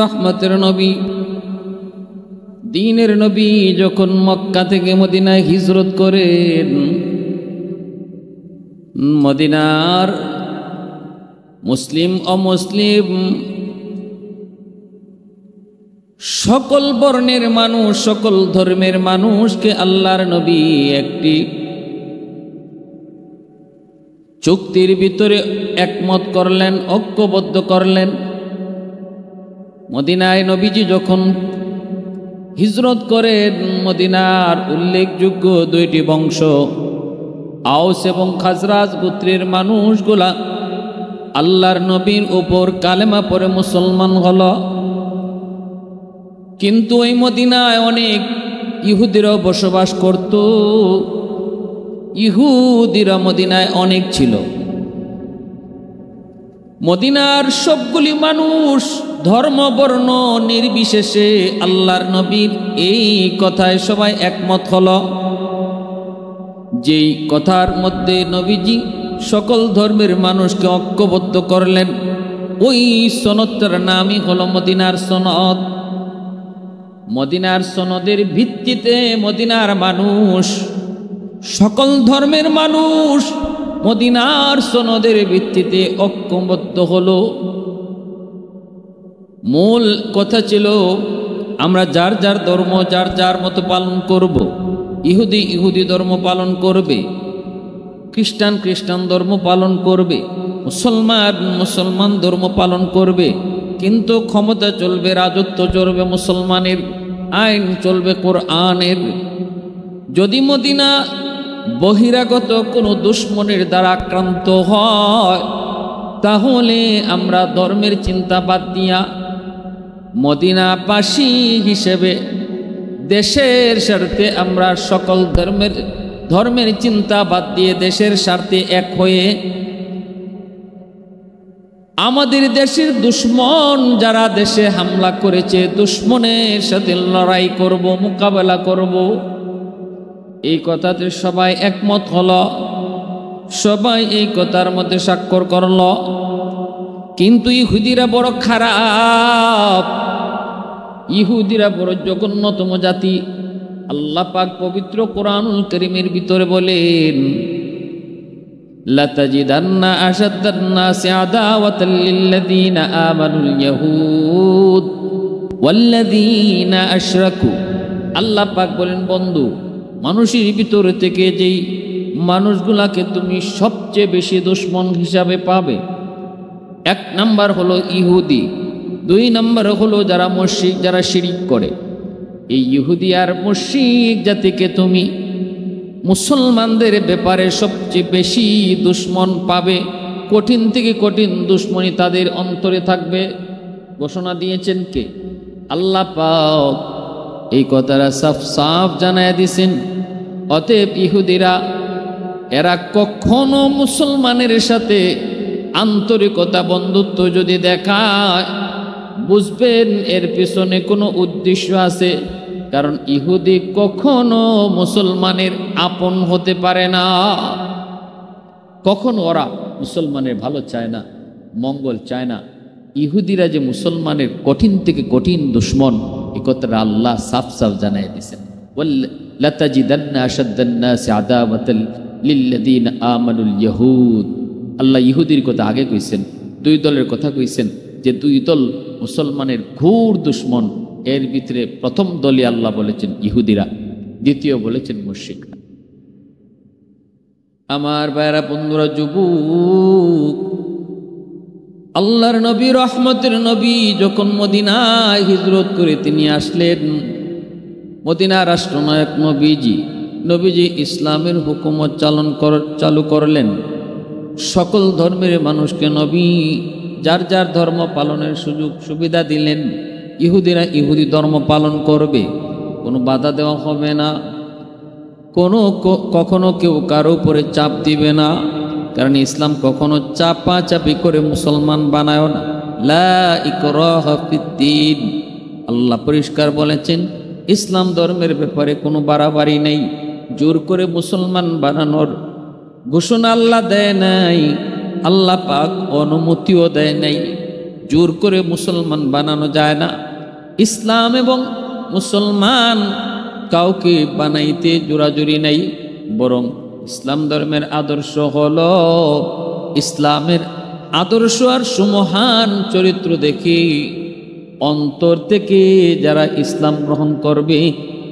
রহমতের নবী, দ্বীনের নবী যখন মক্কা থেকে মদিনায় হিজরত করেন, মদিনার মুসলিম অমুসলিম সকল বর্ণের মানুষ, সকল ধর্মের মানুষকে আল্লাহর নবী একটি চুক্তির ভিতরে একমত করলেন, ঐক্যবদ্ধ করলেন। মদিনায় নবীজি যখন হিজরত করেন, মদিনার উল্লেখযোগ্য দুইটি বংশ আউস এবং খাজরাজ গোত্রের মানুষগুলা আল্লাহর নবীর উপর কালেমা পড়ে মুসলমান হল। কিন্তু ওই মদিনায় অনেক ইহুদিরাও বসবাস করত। ইহুদিরা মদিনায় অনেক ছিল। মদিনার সবগুলি মানুষ ধর্ম বর্ণ নির্বিশেষে আল্লাহর নবীর এই কথায় সবাই একমত হল, যেই কথার মধ্যে নবীজি সকল ধর্মের মানুষকে ঐক্যবদ্ধ করলেন। ওই সনদটার নামই হলো মদিনার সনদ। মদিনার সনদের ভিত্তিতে মদিনার মানুষ, সকল ধর্মের মানুষ মদিনার সনদের ভিত্তিতে ঐক্যবদ্ধ হলো। মূল কথা ছিল আমরা যার যার ধর্ম যার যার মতো পালন করব। ইহুদি ইহুদি ধর্ম পালন করবে, খ্রিস্টান খ্রিস্টান ধর্ম পালন করবে, মুসলমান মুসলমান ধর্ম পালন করবে। কিন্তু ক্ষমতা চলবে, রাজত্ব চলবে মুসলমানের, আইন চলবে কোরআনের। যদি মদিনা বহিরাগত কোনো দুশ্মনের দ্বারা আক্রান্ত হয়, তাহলে আমরা ধর্মের চিন্তা বাদ দিয়া মদিনাবাসী হিসেবে দেশের স্বার্থে আমরা সকল ধর্মের চিন্তা বাদ দিয়ে দেশের স্বার্থে এক হয়ে আমাদের দেশের দুশ্মন যারা দেশে হামলা করেছে, দুশ্মনের সাথে লড়াই করব, মোকাবেলা করব। এই কথাতে সবাই একমত হল, সবাই এই কথার মধ্যে স্বাক্ষর করল। কিন্তু ইহুদিরা বড় খারাপ, ইহুদিরা বড় জঘন্যতম জাতি। আল্লাহ পাক পবিত্র কোরআনুল কারীমের ভিতরে বলেন, লাতাজিদান্না আশাদ্দান নাসি আদাওয়াতাল লিল্লাযীনা আমানুল ইয়াহুদ ওয়াল্লাযীনা আশরাকু। আল্লাহ পাক বলেন, বন্ধু, মানুষের ভিতর থেকে যেই মানুষগুলাকে তুমি সবচেয়ে বেশি দুশ্মন হিসাবে পাবে, এক নাম্বার হলো ইহুদি, দুই নাম্বার হলো যারা মুশরিক, যারা শিরিক করে। এই ইহুদি আর মুশরিক জাতিকে তুমি মুসলমানদের ব্যাপারে সবচেয়ে বেশি দুশ্মন পাবে। কঠিন থেকে কঠিন দুশ্মনী তাদের অন্তরে থাকবে। ঘোষণা দিয়েছেন কে? আল্লাহ পাক এই কথাটা সাফ সাফ জানায় দিছেন। অতএব ইহুদিরা এরা কখনো মুসলমানের সাথে আন্তরিকতা বন্ধুত্ব যদি দেখায়, বুঝবেন এর পিছনে কোনো উদ্দেশ্য আছে। কারণ ইহুদি কখনো মুসলমানের আপন হতে পারে না। কখনো ওরা মুসলমানের ভালো চায় না, মঙ্গল চায় না। ইহুদিরা যে মুসলমানের কঠিন থেকে কঠিন দুশ্মন, এই কথাটা আল্লাহ সাফ সাফ জানাই দিয়েছেন। লাতাজিদান্না আশাদ্দান নাসি আদাওয়াতাল লিল্লাযীনা আমানুল ইয়াহুদ। আল্লাহ ইহুদির কথা আগে কইছেন, দুই দলের কথা কইছেন, যে দুই দল মুসলমানের ঘোর দুশ্মন। এর ভিতরে প্রথম দলই আল্লাহ বলেছেন ইহুদিরা, দ্বিতীয় বলেছেন মুশরিকরা। আমার ভাইরা, বন্ধুরা, যুবক, আল্লাহর নবী রহমতের নবী যখন মদিনায় হিজরত করে তিনি আসলেন, মদিনা রাষ্ট্রনায়ক নবীজি ইসলামের হুকুমত চালু করলেন। সকল ধর্মের মানুষকে নবী যার যার ধর্ম পালনের সুযোগ সুবিধা দিলেন। ইহুদিরা ইহুদি ধর্ম পালন করবে, কোনো বাধা দেওয়া হবে না, কখনো কেউ কারো উপরে চাপ দিবে না। কারণ ইসলাম কখনো চাপাচাপি করে মুসলমান বানায় না। লা ইকরাহা ফিদ্দীন। আল্লাহ পরিষ্কার বলেছেন, ইসলাম ধর্মের ব্যাপারে কোনো বাড়াবাড়ি নেই, জোর করে মুসলমান বানানোর ঘোষণা আল্লাহ দেয় নাই, আল্লাহ পাক অনুমতিও দেয় নাই। জোর করে মুসলমান বানানো যায় না। ইসলাম এবং মুসলমান কাউকে বানাইতে জোরাজুরি নেই, বরং ইসলাম ধর্মের আদর্শ হলো, ইসলামের আদর্শ আর সুমহান চরিত্র দেখে অন্তর থেকে যারা ইসলাম গ্রহণ করবে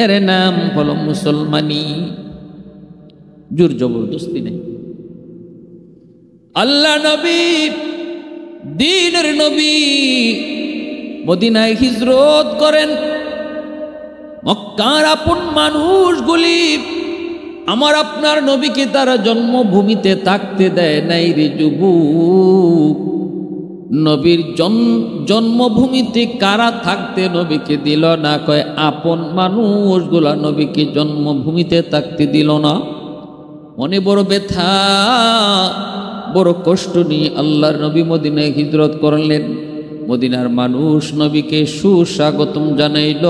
এর নাম হলো মুসলমানি। জোর জবরদস্তি নেই। আল্লাহ নবী, দ্বীনের নবী মদিনায় হিজরত করেন। মক্কার আপন মানুষগুলি আমার আপনার নবীকে তারা জন্মভূমিতে থাকতে দেয় নাই রে যুবক। নবীর জন্মভূমিতে কারা থাকতে নবীকে দিল না? কয় আপন মানুষগুলা নবীকে জন্মভূমিতে থাকতে দিল না। মনে বড় ব্যথা, বড় কষ্ট নিয়ে আল্লাহর নবী মদিনায় হিজরত করলেন। মদিনার মানুষ নবীকে সুস্বাগতম জানাইল।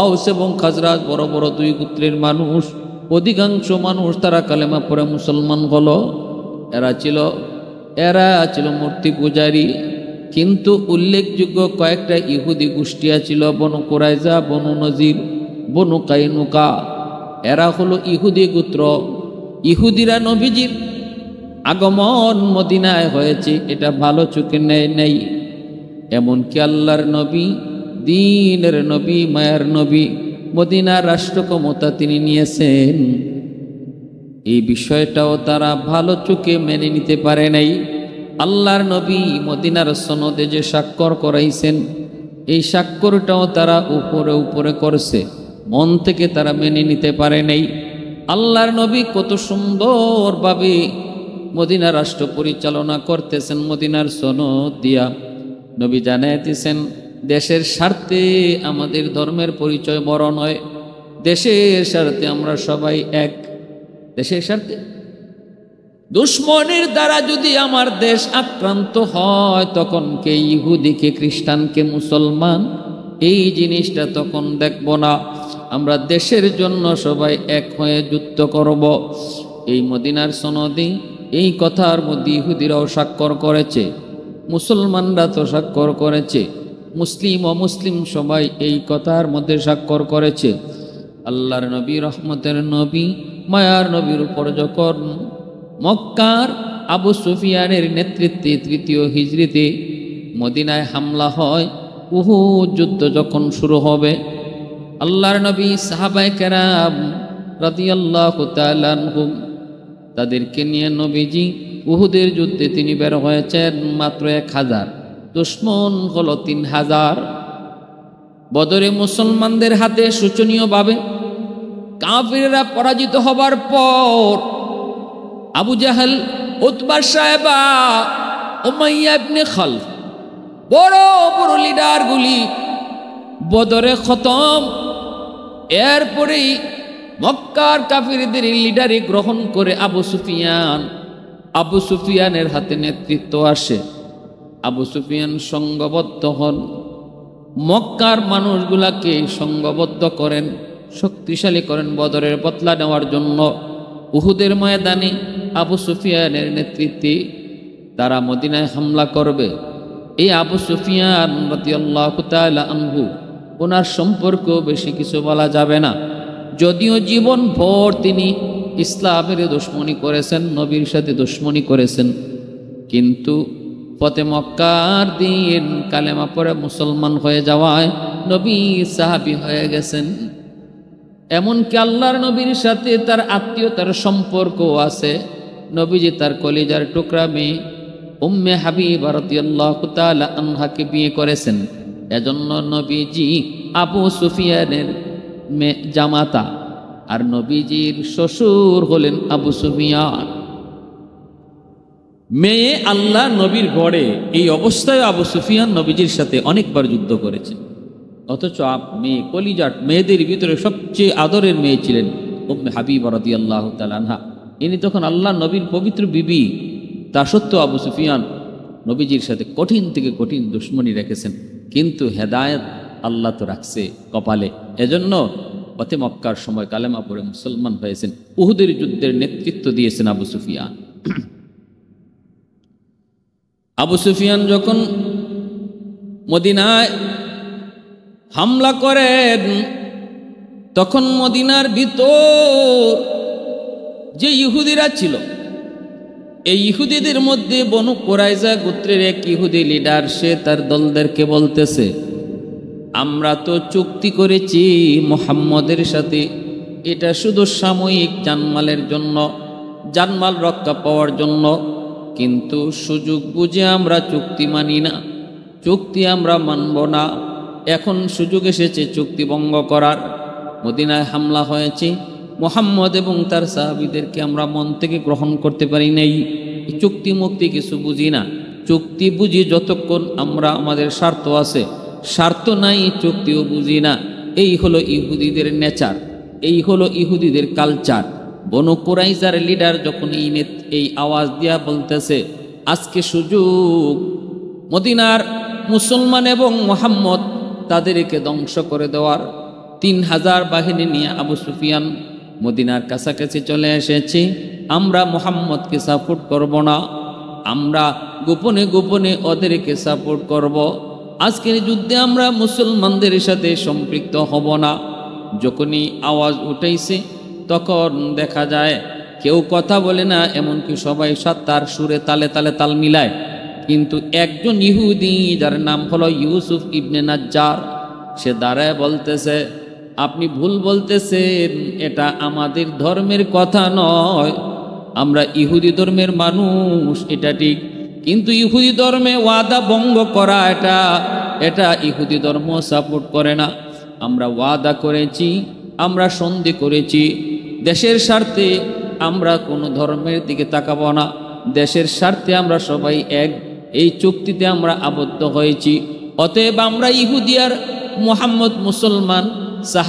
আউস এবং খাজরাজ বড় বড় দুই গোত্রের মানুষ, অধিকাংশ মানুষ তারা কালেমা পড়ে মুসলমান হলো। এরা ছিল মূর্তি পূজারী। কিন্তু উল্লেখযোগ্য কয়েকটা ইহুদি গোষ্ঠী ছিল, বনু কুরাইজা, বনু নজির, বনু কাইনুকা। এরা হলো ইহুদি গোত্র। ইহুদিরা নবীজির আগমন মদিনায় হয়েছে এটা ভালো চোখে নেয় নাই। এমনকি আল্লাহর নবী, দ্বীনের নবী, মায়ার নবী, মদিনার রাষ্ট্র ক্ষমতা তিনি নিয়েছেন, এই বিষয়টাও তারা ভালো চোখে মেনে নিতে পারে নাই। আল্লাহর নবী মদিনার সনদে যে স্বাক্ষর করাইছেন, এই স্বাক্ষরটাও তারা উপরে উপরে করছে, মন থেকে তারা মেনে নিতে পারে নাই। আল্লাহর নবী কত সুন্দরভাবে মদিনা রাষ্ট্র পরিচালনা করতেছেন মদিনার সনদ দিয়া। নবী জানাইতেছেন, দেশের স্বার্থে আমাদের ধর্মের পরিচয় বড় নয়, দেশের স্বার্থে আমরা সবাই এক। দেশের স্বার্থে দুশ্মনের দ্বারা যদি আমার দেশ আক্রান্ত হয়, তখন কে ইহুদি, কে খ্রিস্টান, কে মুসলমান, এই জিনিসটা তখন দেখব না। আমরা দেশের জন্য সবাই এক হয়ে যুদ্ধ করব। এই মদিনার সনদে এই কথার মধ্যে ইহুদিরাও স্বাক্ষর করেছে, মুসলমানরা তো স্বাক্ষর করেছে, মুসলিম অমুসলিম সবাই এই কথার মধ্যে স্বাক্ষর করেছে। আল্লাহর নবী, রহমতের নবী, মায়ার নবীর উপর যখন মক্কার আবু সুফিয়ানের নেতৃত্বে ৩য় হিজরিতে মদিনায় হামলা হয়, উহুদ যুদ্ধ যখন শুরু হবে, আল্লাহর নবী, সাহাবায়ে কেরাম রাদিয়াল্লাহু তাআলা আনহুম তাদেরকে নিয়ে নবীজি উহুদের যুদ্ধে তিনি বের হয়েছেন মাত্র ১,০০০, দুশমন হলো ৩,০০০। বদরে মুসলমানদের হাতে শোচনীয়ভাবে কাফিররা পরাজিত হবার পর আবু জাহেল, উতবা, সায়বা, উমাইয়া ইবনে খালফ, বড় বড় লিডারগুলি বদরে খতম। এরপরেই মক্কার কাফিরদের লিডারি গ্রহণ করে আবু সুফিয়ানের হাতে নেতৃত্ব আসে। আবু সুফিয়ান সংঘবদ্ধ হন, মক্কার মানুষগুলাকে সংঘবদ্ধ করেন, শক্তিশালী করেন বদরের বদলা নেওয়ার জন্য। উহুদের ময়দানে আবু সুফিয়ানের নেতৃত্বে তারা মদিনায় হামলা করবে। এই আবু সুফিয়ান রাদিয়াল্লাহু তাআলা আনহু, ওনার সম্পর্ক বেশি কিছু বলা যাবে না, যদিও জীবন ভর তিনি ইসলামের দুশমনি করেছেন, নবীর সাথে দুশমনি করেছেন, কিন্তু ফতে মক্কার দিন কালেমা পড়ে মুসলমান হয়ে যাওয়ায় নবী সাহাবী হয়ে গেছেন। এমনকি আল্লাহর নবীর সাথে তার আত্মীয়তার সম্পর্ক আছে। নবীজি তার কলিজার টুকরা মেয়ে উম্মে হাবিবা রাদিয়াল্লাহু তাআলা আনহাকে বিয়ে করেছেন। এজন্য নবীজি আবু সুফিয়ানের জামাতা, আর নবীজির শ্বশুর হলেন আবু সুফিয়ান। মেয়ে আল্লাহ নবীর গড়ে, এই অবস্থায় আবু সুফিয়ান নবীজির সাথে অনেকবার যুদ্ধ করেছেন। অথচ মেয়ে, কলিজাট মেয়েদের ভিতরে সবচেয়ে আদরের মেয়ে ছিলেন উম্মে হাবিবা রাদিয়াল্লাহু তাআলা আনহা। ইনি তখন আল্লাহ নবীর পবিত্র বিবি, তা সত্ত্বেও আবু সুফিয়ান নবীজির সাথে কঠিন থেকে কঠিন দুশমনি রেখেছেন, কিন্তু হেদায়েত আল্লাহ তো রাখছে কপালে। এজন্য পথে মক্কার সময় কালেমা পড়ে মুসলমান হয়েছেন। উহুদের যুদ্ধের নেতৃত্ব দিয়েছেন আবু সুফিয়ান। আবু সুফিয়ান যখন মদিনায় হামলা করেন, তখন মদিনার ভিতর যে ইহুদিরা ছিল, এই ইহুদিদের মধ্যে বনু কুরাইজা গোত্রের এক ইহুদি লিডার, সে তার দলদেরকে বলতেছে, আমরা তো চুক্তি করেছি মুহাম্মদের সাথে, এটা শুধু সাময়িক জানমালের জন্য, জানমাল রক্ষা পাওয়ার জন্য, কিন্তু সুযোগ বুঝে আমরা চুক্তি মানি না, চুক্তি আমরা মানব না। এখন সুযোগ এসেছে চুক্তি ভঙ্গ করার। মদিনায় হামলা হয়েছে, মুহাম্মদ এবং তার সাহাবীদেরকে আমরা মন থেকে গ্রহণ করতে পারি নাই। চুক্তি মুক্তি কিছু বুঝি না, চুক্তি বুঝি যতক্ষণ আমরা আমাদের স্বার্থ আছে, স্বার্থ নাই চুক্তিও বুঝি না। এই হলো ইহুদিদের নেচার, এই হলো ইহুদিদের কালচার। বনু কুরাইজার লিডার যখন এই আওয়াজ দিয়া বলতেছে, আজকে সুযোগ মদিনার মুসলমান এবং মুহাম্মদ তাদেরকে ধ্বংস করে দেওয়ার। 3000 বাহিনী নিয়ে আবু সুফিয়ান মদিনার কাছাকাছি চলে এসেছে। আমরা মুহাম্মদকে সাপোর্ট করব না, আমরা গোপনে গোপনে ওদেরকে সাপোর্ট করব। আজকের যুদ্ধে আমরা মুসলমানদের সাথে সম্পৃক্ত হব না। যখনই আওয়াজ উঠাইছে তখন দেখা যায় কেউ কথা বলে না, এমনকি সবাই তার সুরে তালে তালে তাল মিলায়। কিন্তু একজন ইহুদি যার নাম হলো ইউসুফ ইবনে নাজ্জার, সে দাঁড়ায় বলতেছে, আপনি ভুল বলতেছেন, এটা আমাদের ধর্মের কথা নয়, আমরা ইহুদি ধর্মের মানুষ, এটা ঠিক, কিন্তু ইহুদি ধর্মে ওয়াদা ভঙ্গ করা এটা ইহুদি ধর্ম সাপোর্ট করে না। আমরা ওয়াদা করেছি, আমরা সন্ধি করেছি, দেশের স্বার্থে আমরা কোনো ধর্মের দিকে তাকাবো না, দেশের স্বার্থে আমরা সবাই এক, এই চুক্তিতে আমরা আবদ্ধ হয়েছি। অতএব আমরা ইহুদি আর মুহাম্মদ মুসলমান সাহাবা